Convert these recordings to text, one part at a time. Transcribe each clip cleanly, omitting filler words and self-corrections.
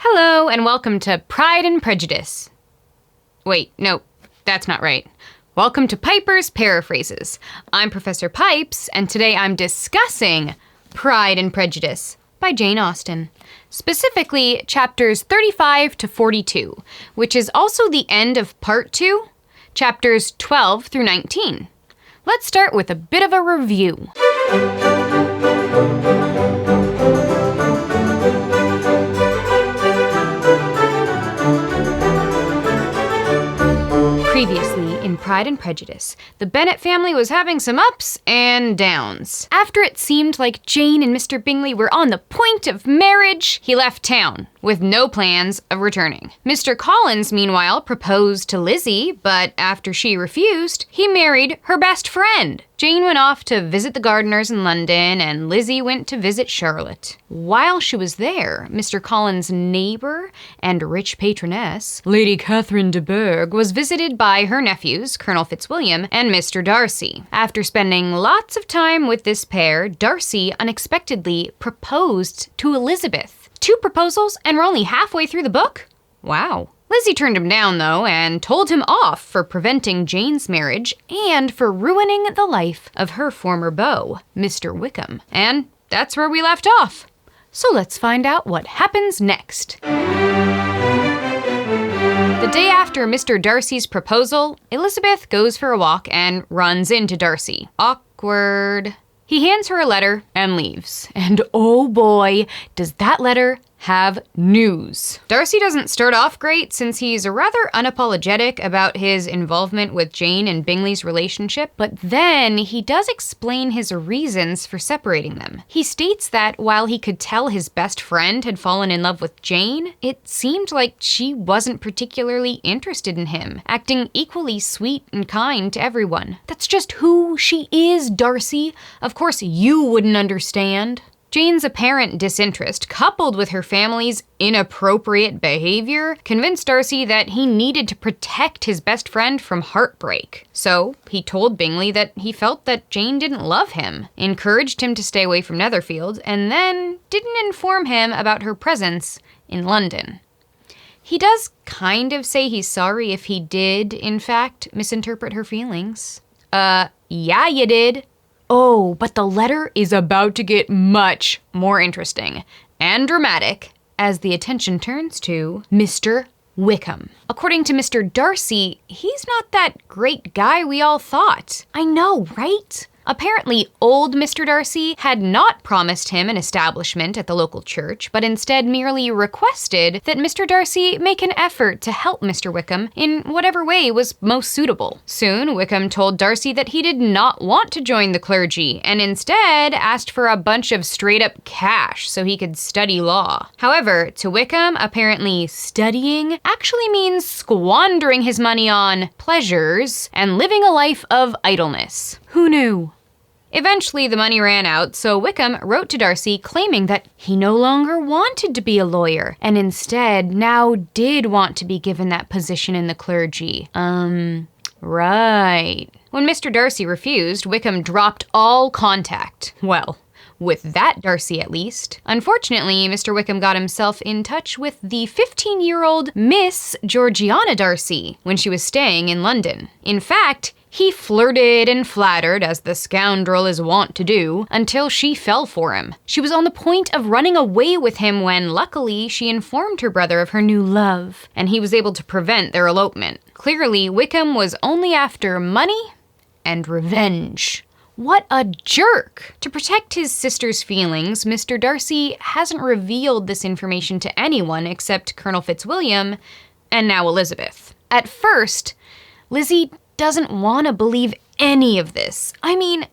Hello, and welcome to Pride and Prejudice. Wait, no, that's not right. Welcome to Piper's Paraphrases. I'm Professor Pipes, and today I'm discussing Pride and Prejudice by Jane Austen. Specifically, chapters 35 to 42, which is also the end of part 2, chapters 12 through 19. Let's start with a bit of a review. Previously, in Pride and Prejudice, the Bennet family was having some ups and downs. After it seemed like Jane and Mr. Bingley were on the point of marriage, he left town, with no plans of returning. Mr. Collins, meanwhile, proposed to Lizzy, but after she refused, he married her best friend. Jane went off to visit the Gardiners in London, and Lizzy went to visit Charlotte. While she was there, Mr. Collins' neighbor and rich patroness, Lady Catherine de Bourgh, was visited by her nephews, Colonel Fitzwilliam and Mr. Darcy. After spending lots of time with this pair, Darcy unexpectedly proposed to Elizabeth. 2 proposals, and we're only halfway through the book? Wow. Lizzy turned him down, though, and told him off for preventing Jane's marriage and for ruining the life of her former beau, Mr. Wickham. And that's where we left off. So let's find out what happens next. The day after Mr. Darcy's proposal, Elizabeth goes for a walk and runs into Darcy. Awkward. He hands her a letter and leaves. And oh boy, does that letter have news. Darcy doesn't start off great since he's rather unapologetic about his involvement with Jane and Bingley's relationship, but then he does explain his reasons for separating them. He states that while he could tell his best friend had fallen in love with Jane, it seemed like she wasn't particularly interested in him, acting equally sweet and kind to everyone. That's just who she is, Darcy. Of course you wouldn't understand. Jane's apparent disinterest, coupled with her family's inappropriate behavior, convinced Darcy that he needed to protect his best friend from heartbreak. So he told Bingley that he felt that Jane didn't love him, encouraged him to stay away from Netherfield, and then didn't inform him about her presence in London. He does kind of say he's sorry if he did, in fact, misinterpret her feelings. Yeah, you did. Oh, but the letter is about to get much more interesting and dramatic as the attention turns to Mr. Wickham. According to Mr. Darcy, he's not that great guy we all thought. I know, right? Apparently, old Mr. Darcy had not promised him an establishment at the local church, but instead merely requested that Mr. Darcy make an effort to help Mr. Wickham in whatever way was most suitable. Soon, Wickham told Darcy that he did not want to join the clergy, and instead asked for a bunch of straight-up cash so he could study law. However, to Wickham, apparently studying actually means squandering his money on pleasures and living a life of idleness. Who knew? Eventually, the money ran out, so Wickham wrote to Darcy claiming that he no longer wanted to be a lawyer, and instead now did want to be given that position in the clergy. Right. When Mr. Darcy refused, Wickham dropped all contact. Well, with that Darcy at least. Unfortunately, Mr. Wickham got himself in touch with the 15-year-old Miss Georgiana Darcy when she was staying in London. In fact, he flirted and flattered, as the scoundrel is wont to do, until she fell for him. She was on the point of running away with him when, luckily, she informed her brother of her new love, and he was able to prevent their elopement. Clearly, Wickham was only after money and revenge. What a jerk! To protect his sister's feelings, Mr. Darcy hasn't revealed this information to anyone except Colonel Fitzwilliam and now Elizabeth. At first, Lizzy doesn't want to believe any of this. I mean,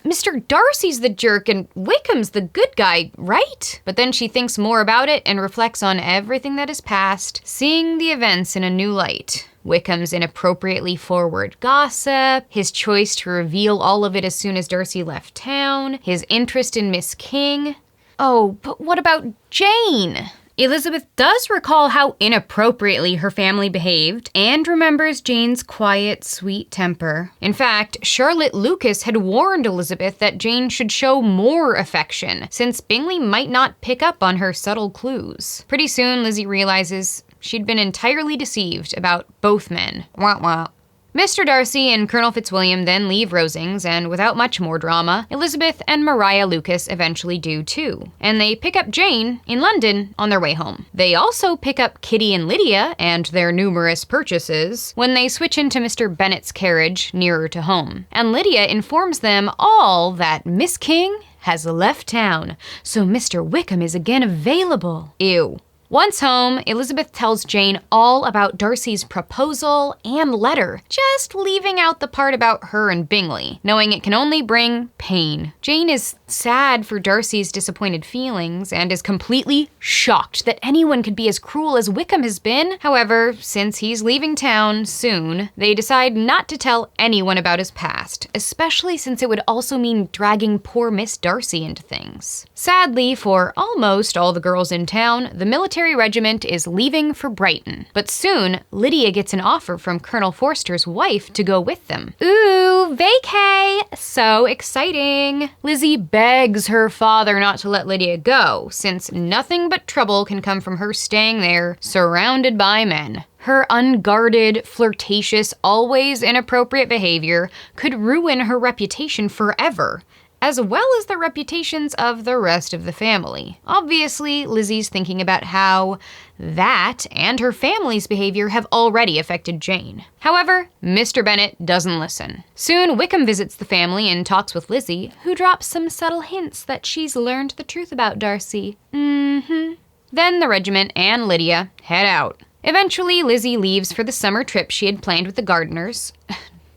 Mr. Darcy's the jerk and Wickham's the good guy, right? But then she thinks more about it and reflects on everything that is past, seeing the events in a new light. Wickham's inappropriately forward gossip, his choice to reveal all of it as soon as Darcy left town, his interest in Miss King. Oh, but what about Jane? Elizabeth does recall how inappropriately her family behaved and remembers Jane's quiet, sweet temper. In fact, Charlotte Lucas had warned Elizabeth that Jane should show more affection, since Bingley might not pick up on her subtle clues. Pretty soon, Lizzy realizes she'd been entirely deceived about both men. Wah wah. Mr. Darcy and Colonel Fitzwilliam then leave Rosings, and without much more drama, Elizabeth and Maria Lucas eventually do too. And they pick up Jane in London on their way home. They also pick up Kitty and Lydia and their numerous purchases when they switch into Mr. Bennet's carriage nearer to home. And Lydia informs them all that Miss King has left town, so Mr. Wickham is again available. Ew. Once home, Elizabeth tells Jane all about Darcy's proposal and letter, just leaving out the part about her and Bingley, knowing it can only bring pain. Jane is sad for Darcy's disappointed feelings and is completely shocked that anyone could be as cruel as Wickham has been. However, since he's leaving town soon, they decide not to tell anyone about his past, especially since it would also mean dragging poor Miss Darcy into things. Sadly, for almost all the girls in town, the military regiment is leaving for Brighton. But soon, Lydia gets an offer from Colonel Forster's wife to go with them. Ooh, vacay! So exciting! Lizzy begs her father not to let Lydia go, since nothing but trouble can come from her staying there, surrounded by men. Her unguarded, flirtatious, always inappropriate behavior could ruin her reputation forever, as well as the reputations of the rest of the family. Obviously, Lizzie's thinking about how that and her family's behavior have already affected Jane. However, Mr. Bennet doesn't listen. Soon, Wickham visits the family and talks with Lizzy, who drops some subtle hints that she's learned the truth about Darcy. Then the regiment and Lydia head out. Eventually, Lizzy leaves for the summer trip she had planned with the Gardiners.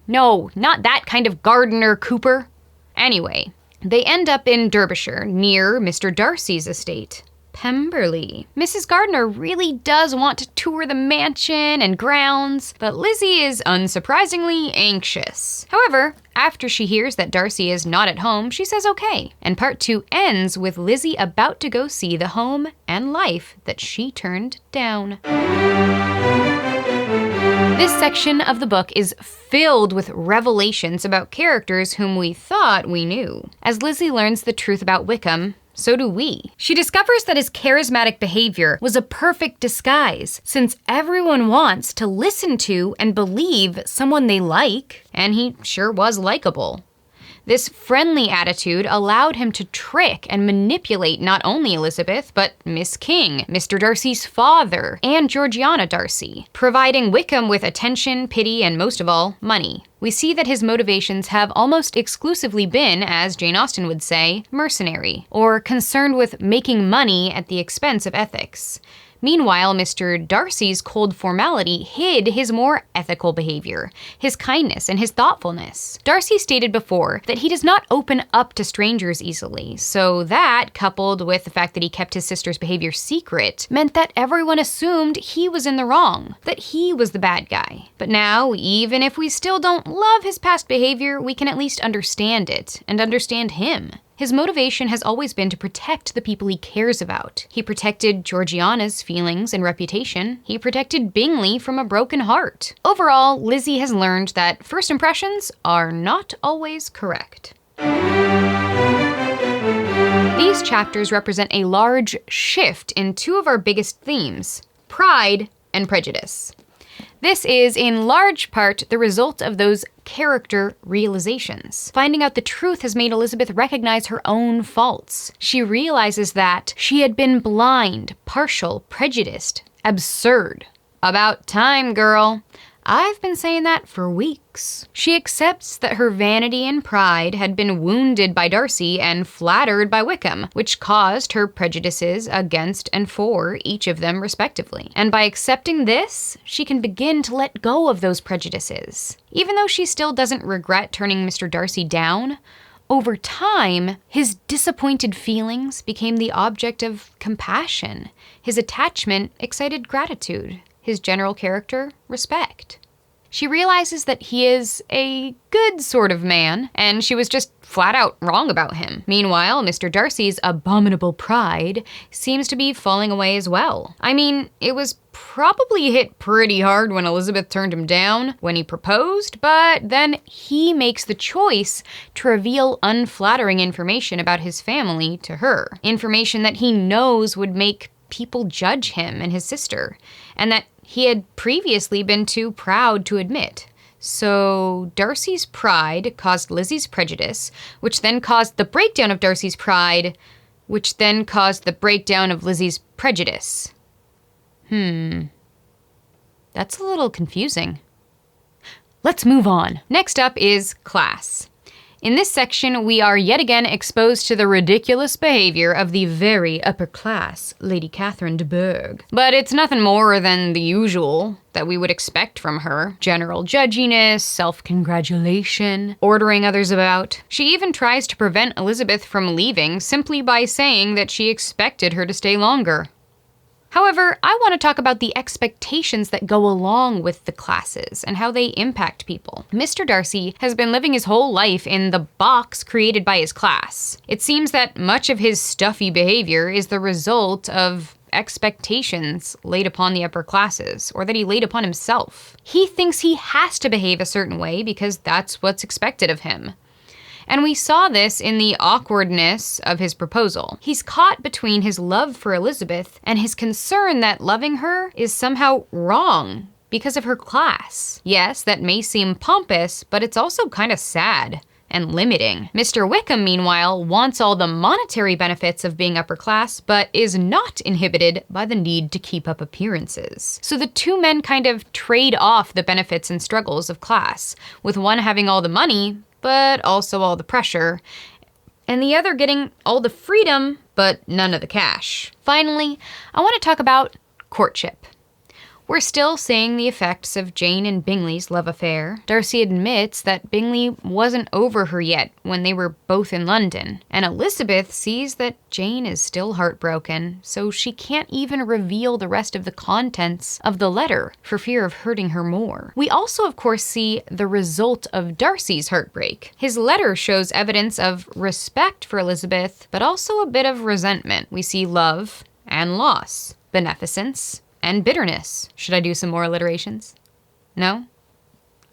No, not that kind of gardener, Cooper. Anyway, they end up in Derbyshire, near Mr. Darcy's estate, Pemberley. Mrs. Gardiner really does want to tour the mansion and grounds, but Lizzy is unsurprisingly anxious. However, after she hears that Darcy is not at home, she says okay, and part 2 ends with Lizzy about to go see the home and life that she turned down. This section of the book is filled with revelations about characters whom we thought we knew. As Lizzy learns the truth about Wickham, so do we. She discovers that his charismatic behavior was a perfect disguise, since everyone wants to listen to and believe someone they like, and he sure was likable. This friendly attitude allowed him to trick and manipulate not only Elizabeth, but Miss King, Mr. Darcy's father, and Georgiana Darcy, providing Wickham with attention, pity, and most of all, money. We see that his motivations have almost exclusively been, as Jane Austen would say, mercenary, or concerned with making money at the expense of ethics. Meanwhile, Mr. Darcy's cold formality hid his more ethical behavior, his kindness, and his thoughtfulness. Darcy stated before that he does not open up to strangers easily, so that, coupled with the fact that he kept his sister's behavior secret, meant that everyone assumed he was in the wrong, that he was the bad guy. But now, even if we still don't love his past behavior, we can at least understand it, and understand him. His motivation has always been to protect the people he cares about. He protected Georgiana's feelings and reputation. He protected Bingley from a broken heart. Overall, Lizzy has learned that first impressions are not always correct. These chapters represent a large shift in 2 of our biggest themes, Pride and Prejudice. This is, in large part, the result of those character realizations. Finding out the truth has made Elizabeth recognize her own faults. She realizes that she had been blind, partial, prejudiced, absurd. About time, girl. I've been saying that for weeks. She accepts that her vanity and pride had been wounded by Darcy and flattered by Wickham, which caused her prejudices against and for each of them respectively. And by accepting this, she can begin to let go of those prejudices. Even though she still doesn't regret turning Mr. Darcy down, over time, his disappointed feelings became the object of compassion. His attachment excited gratitude. His general character, respect. She realizes that he is a good sort of man, and she was just flat out wrong about him. Meanwhile, Mr. Darcy's abominable pride seems to be falling away as well. I mean, it was probably hit pretty hard when Elizabeth turned him down when he proposed, but then he makes the choice to reveal unflattering information about his family to her. Information that he knows would make people judge him and his sister, and that he had previously been too proud to admit. So Darcy's pride caused Lizzy's prejudice, which then caused the breakdown of Darcy's pride, which then caused the breakdown of Lizzy's prejudice. That's a little confusing. Let's move on. Next up is class. In this section, we are yet again exposed to the ridiculous behavior of the very upper class Lady Catherine de Bourgh. But it's nothing more than the usual that we would expect from her. General judginess, self-congratulation, ordering others about. She even tries to prevent Elizabeth from leaving simply by saying that she expected her to stay longer. However, I want to talk about the expectations that go along with the classes and how they impact people. Mr. Darcy has been living his whole life in the box created by his class. It seems that much of his stuffy behavior is the result of expectations laid upon the upper classes, or that he laid upon himself. He thinks he has to behave a certain way because that's what's expected of him. And we saw this in the awkwardness of his proposal. He's caught between his love for Elizabeth and his concern that loving her is somehow wrong because of her class. Yes, that may seem pompous, but it's also kind of sad and limiting. Mr. Wickham, meanwhile, wants all the monetary benefits of being upper class, but is not inhibited by the need to keep up appearances. So the two men kind of trade off the benefits and struggles of class, with one having all the money, but also all the pressure, and the other getting all the freedom, but none of the cash. Finally, I want to talk about courtship. We're still seeing the effects of Jane and Bingley's love affair. Darcy admits that Bingley wasn't over her yet when they were both in London, and Elizabeth sees that Jane is still heartbroken, so she can't even reveal the rest of the contents of the letter for fear of hurting her more. We also, of course, see the result of Darcy's heartbreak. His letter shows evidence of respect for Elizabeth, but also a bit of resentment. We see love and loss, beneficence and bitterness. Should I do some more alliterations? No?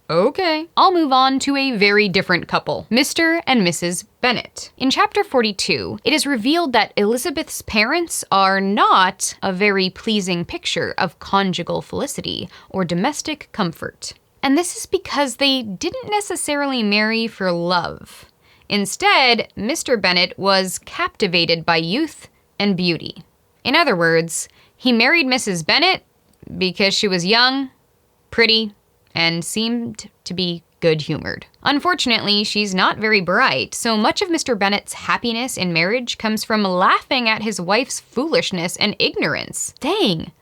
Okay. I'll move on to a very different couple, Mr. and Mrs. Bennet. In chapter 42, it is revealed that Elizabeth's parents are not a very pleasing picture of conjugal felicity or domestic comfort. And this is because they didn't necessarily marry for love. Instead, Mr. Bennet was captivated by youth and beauty. In other words, he married Mrs. Bennet because she was young, pretty, and seemed to be good-humored. Unfortunately, she's not very bright, so much of Mr. Bennet's happiness in marriage comes from laughing at his wife's foolishness and ignorance. Dang,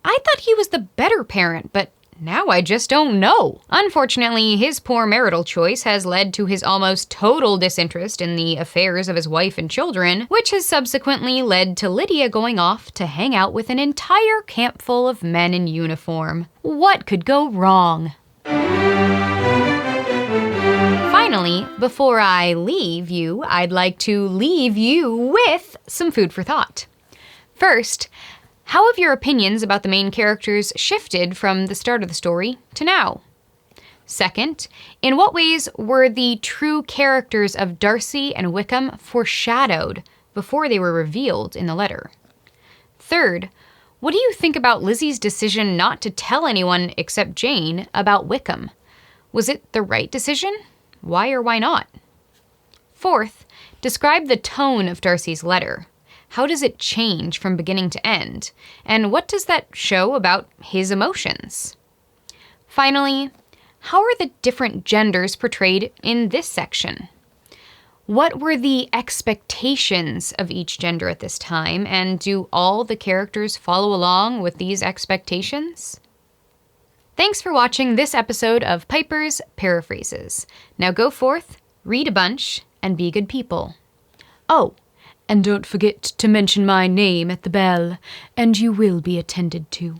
I thought he was the better parent, but now I just don't know. Unfortunately, his poor marital choice has led to his almost total disinterest in the affairs of his wife and children, which has subsequently led to Lydia going off to hang out with an entire camp full of men in uniform. What could go wrong? Finally, before I leave you, I'd like to leave you with some food for thought. First, how have your opinions about the main characters shifted from the start of the story to now? Second, in what ways were the true characters of Darcy and Wickham foreshadowed before they were revealed in the letter? Third, what do you think about Lizzie's decision not to tell anyone except Jane about Wickham? Was it the right decision? Why or why not? Fourth, describe the tone of Darcy's letter. How does it change from beginning to end? And what does that show about his emotions? Finally, how are the different genders portrayed in this section? What were the expectations of each gender at this time, and do all the characters follow along with these expectations? Thanks for watching this episode of Piper's Paraphrases. Now go forth, read a bunch, and be good people. Oh, and don't forget to mention my name at the bell, and you will be attended to.